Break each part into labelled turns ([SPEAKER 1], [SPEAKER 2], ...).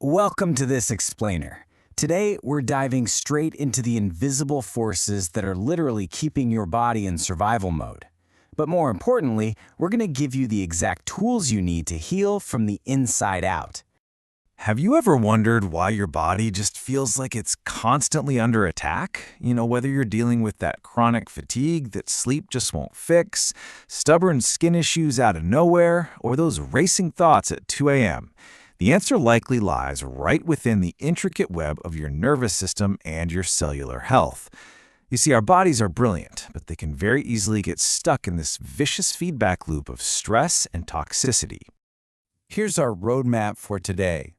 [SPEAKER 1] Welcome to this explainer. Today, we're diving straight into the invisible forces that are literally keeping your body in survival mode. But more importantly, we're going to give you the exact tools you need to heal from the inside out.
[SPEAKER 2] Have you ever wondered why your body just feels like it's constantly under attack? Whether you're dealing with that chronic fatigue that sleep just won't fix, stubborn skin issues out of nowhere, or those racing thoughts at 2 a.m. The answer likely lies right within the intricate web of your nervous system and your cellular health. You see, our bodies are brilliant, but they can very easily get stuck in this vicious feedback loop of stress and toxicity.
[SPEAKER 3] Here's our roadmap for today.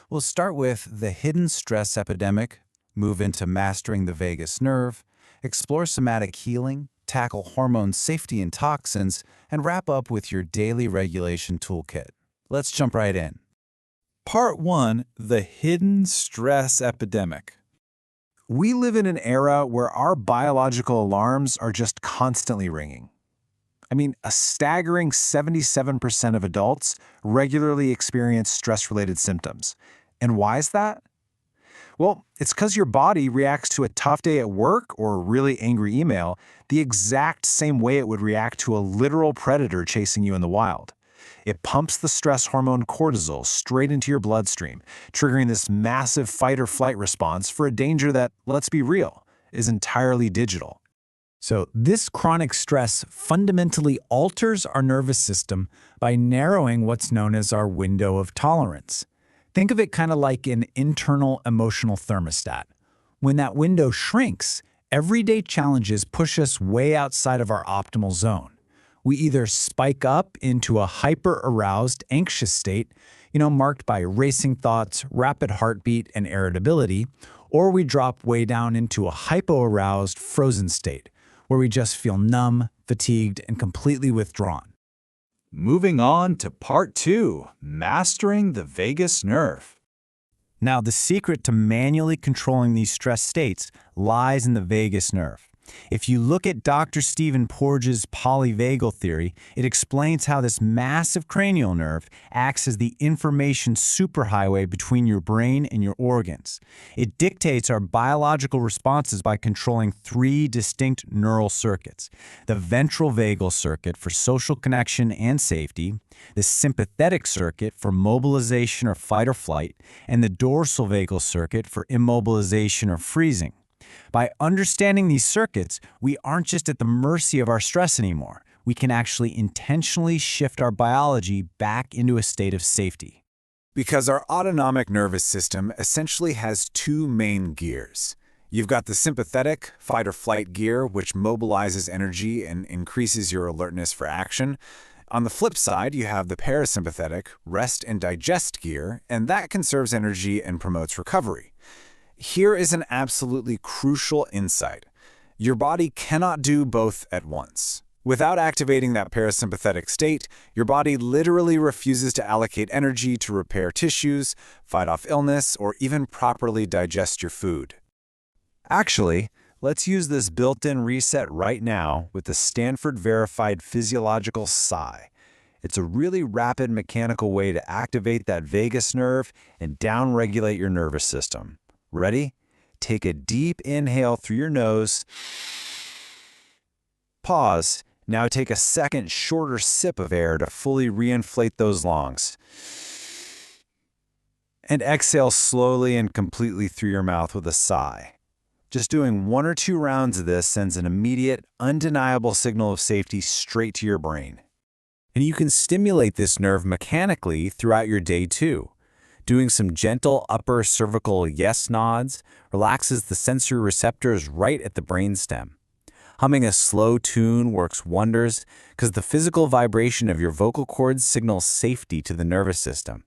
[SPEAKER 3] We'll start with the hidden stress epidemic, move into mastering the vagus nerve, explore somatic healing, tackle hormone safety and toxins, and wrap up with your daily regulation toolkit. Let's jump right in. Part 1. The hidden stress epidemic.
[SPEAKER 2] We live in an era where our biological alarms are just constantly ringing. A staggering 77% of adults regularly experience stress-related symptoms. And why is that? Well, it's because your body reacts to a tough day at work or a really angry email the exact same way it would react to a literal predator chasing you in the wild. It pumps the stress hormone cortisol straight into your bloodstream, triggering this massive fight-or-flight response for a danger that, let's be real, is entirely digital.
[SPEAKER 4] So this chronic stress fundamentally alters our nervous system by narrowing what's known as our window of tolerance. Think of it kind of like an internal emotional thermostat. When that window shrinks, everyday challenges push us way outside of our optimal zone. We either spike up into a hyper-aroused, anxious state, marked by racing thoughts, rapid heartbeat, and irritability, or we drop way down into a hypo-aroused, frozen state, where we just feel numb, fatigued, and completely withdrawn.
[SPEAKER 3] Moving on to Part 2, Mastering the Vagus Nerve.
[SPEAKER 4] Now, the secret to manually controlling these stress states lies in the vagus nerve. If you look at Dr. Stephen Porges' Polyvagal Theory, it explains how this massive cranial nerve acts as the information superhighway between your brain and your organs. It dictates our biological responses by controlling 3 distinct neural circuits: the ventral vagal circuit for social connection and safety, the sympathetic circuit for mobilization or fight or flight, and the dorsal vagal circuit for immobilization or freezing. By understanding these circuits, we aren't just at the mercy of our stress anymore. We can actually intentionally shift our biology back into a state of safety.
[SPEAKER 2] Because our autonomic nervous system essentially has 2 main gears. You've got the sympathetic, fight-or-flight gear, which mobilizes energy and increases your alertness for action. On the flip side, you have the parasympathetic, rest and digest gear, and that conserves energy and promotes recovery. Here is an absolutely crucial insight. Your body cannot do both at once. Without activating that parasympathetic state, your body literally refuses to allocate energy to repair tissues, fight off illness, or even properly digest your food.
[SPEAKER 3] Actually, let's use this built-in reset right now with the Stanford-verified physiological sigh. It's a really rapid mechanical way to activate that vagus nerve and downregulate your nervous system. Ready? Take a deep inhale through your nose. Pause. Now take a second, shorter sip of air to fully reinflate those lungs. And exhale slowly and completely through your mouth with a sigh. Just doing 1 or 2 rounds of this sends an immediate, undeniable signal of safety straight to your brain. And you can stimulate this nerve mechanically throughout your day too. Doing some gentle upper cervical yes nods relaxes the sensory receptors right at the brainstem. Humming a slow tune works wonders because the physical vibration of your vocal cords signals safety to the nervous system.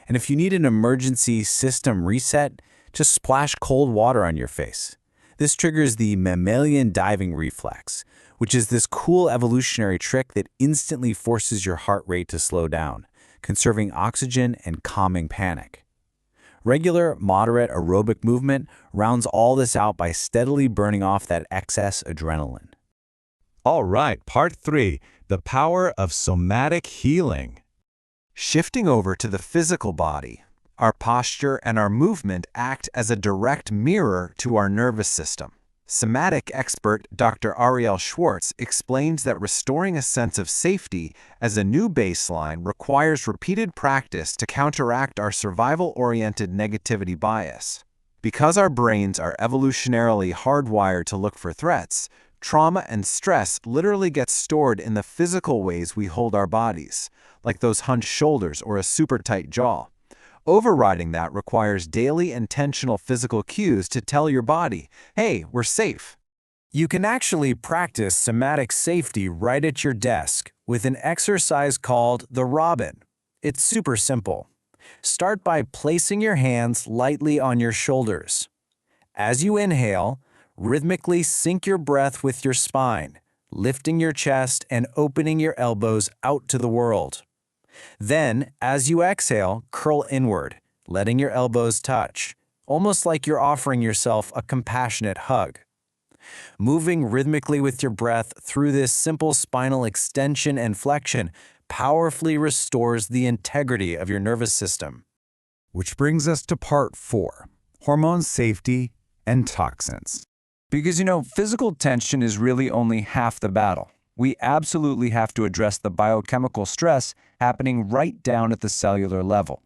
[SPEAKER 3] And if you need an emergency system reset, just splash cold water on your face. This triggers the mammalian diving reflex, which is this cool evolutionary trick that instantly forces your heart rate to slow down, conserving oxygen and calming panic. Regular, moderate aerobic movement rounds all this out by steadily burning off that excess adrenaline. All right, Part 3, the power of somatic healing.
[SPEAKER 2] Shifting over to the physical body,
[SPEAKER 3] Our posture and our movement act as a direct mirror to our nervous system. Somatic expert Dr. Ariel Schwartz explains that restoring a sense of safety as a new baseline requires repeated practice to counteract our survival-oriented negativity bias. Because our brains are evolutionarily hardwired to look for threats, trauma and stress literally get stored in the physical ways we hold our bodies, like those hunched shoulders or a super tight jaw. Overriding that requires daily intentional physical cues to tell your body, hey, we're safe.
[SPEAKER 1] You can actually practice somatic safety right at your desk with an exercise called the Robin. It's super simple. Start by placing your hands lightly on your shoulders. As you inhale, rhythmically sync your breath with your spine, lifting your chest and opening your elbows out to the world. Then, as you exhale, curl inward, letting your elbows touch, almost like you're offering yourself a compassionate hug. Moving rhythmically with your breath through this simple spinal extension and flexion powerfully restores the integrity of your nervous system.
[SPEAKER 3] Which brings us to part 4, hormone safety and toxins.
[SPEAKER 5] Because, physical tension is really only half the battle. We absolutely have to address the biochemical stress happening right down at the cellular level.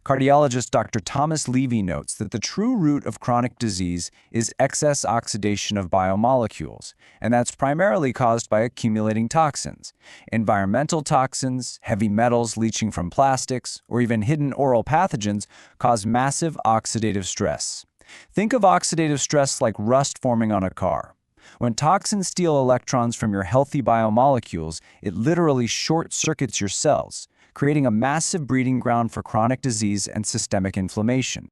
[SPEAKER 5] Cardiologist Dr. Thomas Levy notes that the true root of chronic disease is excess oxidation of biomolecules, and that's primarily caused by accumulating toxins. Environmental toxins, heavy metals leaching from plastics, or even hidden oral pathogens cause massive oxidative stress. Think of oxidative stress like rust forming on a car. When toxins steal electrons from your healthy biomolecules, it literally short-circuits your cells, creating a massive breeding ground for chronic disease and systemic inflammation.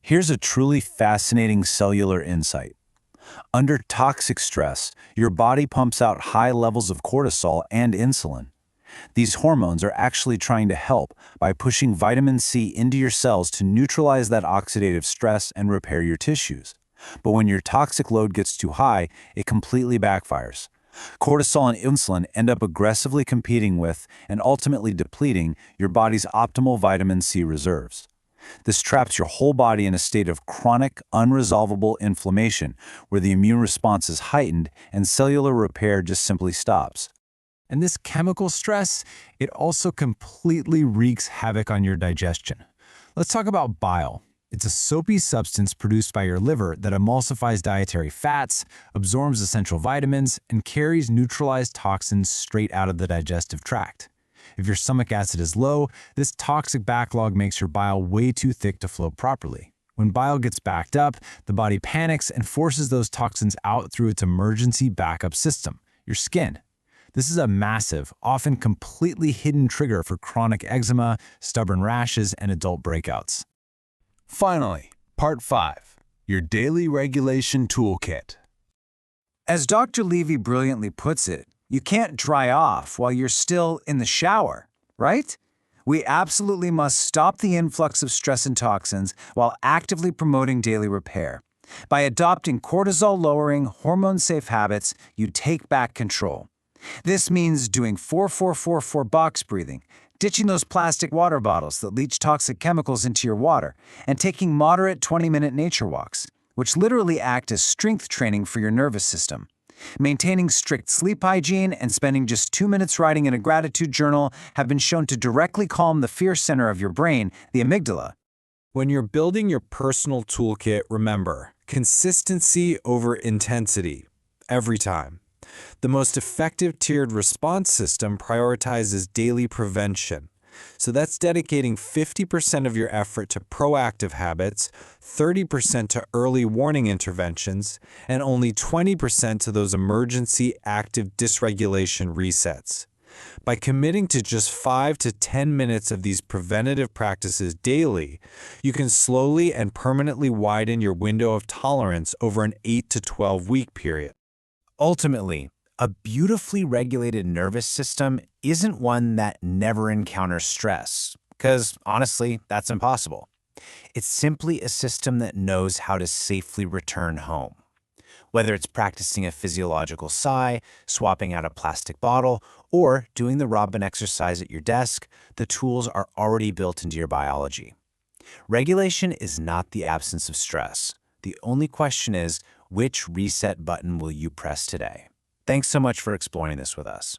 [SPEAKER 4] Here's a truly fascinating cellular insight. Under toxic stress, your body pumps out high levels of cortisol and insulin. These hormones are actually trying to help by pushing vitamin C into your cells to neutralize that oxidative stress and repair your tissues. But when your toxic load gets too high, it completely backfires. Cortisol and insulin end up aggressively competing with and ultimately depleting your body's optimal vitamin C reserves. This traps your whole body in a state of chronic, unresolvable inflammation where the immune response is heightened and cellular repair just simply stops.
[SPEAKER 1] And this chemical stress, it also completely wreaks havoc on your digestion. Let's talk about bile. It's a soapy substance produced by your liver that emulsifies dietary fats, absorbs essential vitamins, and carries neutralized toxins straight out of the digestive tract. If your stomach acid is low, this toxic backlog makes your bile way too thick to flow properly. When bile gets backed up, the body panics and forces those toxins out through its emergency backup system, your skin. This is a massive, often completely hidden trigger for chronic eczema, stubborn rashes, and adult breakouts.
[SPEAKER 3] Finally, part 5, your daily regulation toolkit.
[SPEAKER 1] As Dr. Levy brilliantly puts it, you can't dry off while you're still in the shower, right? We absolutely must stop the influx of stress and toxins while actively promoting daily repair. By adopting cortisol-lowering, hormone-safe habits, you take back control. This means doing 4-4-4-4 box breathing, ditching those plastic water bottles that leach toxic chemicals into your water, and taking moderate 20-minute nature walks, which literally act as strength training for your nervous system. Maintaining strict sleep hygiene and spending just 2 minutes writing in a gratitude journal have been shown to directly calm the fear center of your brain, the amygdala.
[SPEAKER 5] When you're building your personal toolkit, remember, consistency over intensity, every time. The most effective tiered response system prioritizes daily prevention. So that's dedicating 50% of your effort to proactive habits, 30% to early warning interventions, and only 20% to those emergency active dysregulation resets. By committing to just 5 to 10 minutes of these preventative practices daily, you can slowly and permanently widen your window of tolerance over an 8 to 12 week period.
[SPEAKER 4] Ultimately, a beautifully regulated nervous system isn't one that never encounters stress, because honestly, that's impossible. It's simply a system that knows how to safely return home. Whether it's practicing a physiological sigh, swapping out a plastic bottle, or doing the Robin exercise at your desk, the tools are already built into your biology.
[SPEAKER 3] Regulation is not the absence of stress. The only question is, which reset button will you press today? Thanks so much for exploring this with us.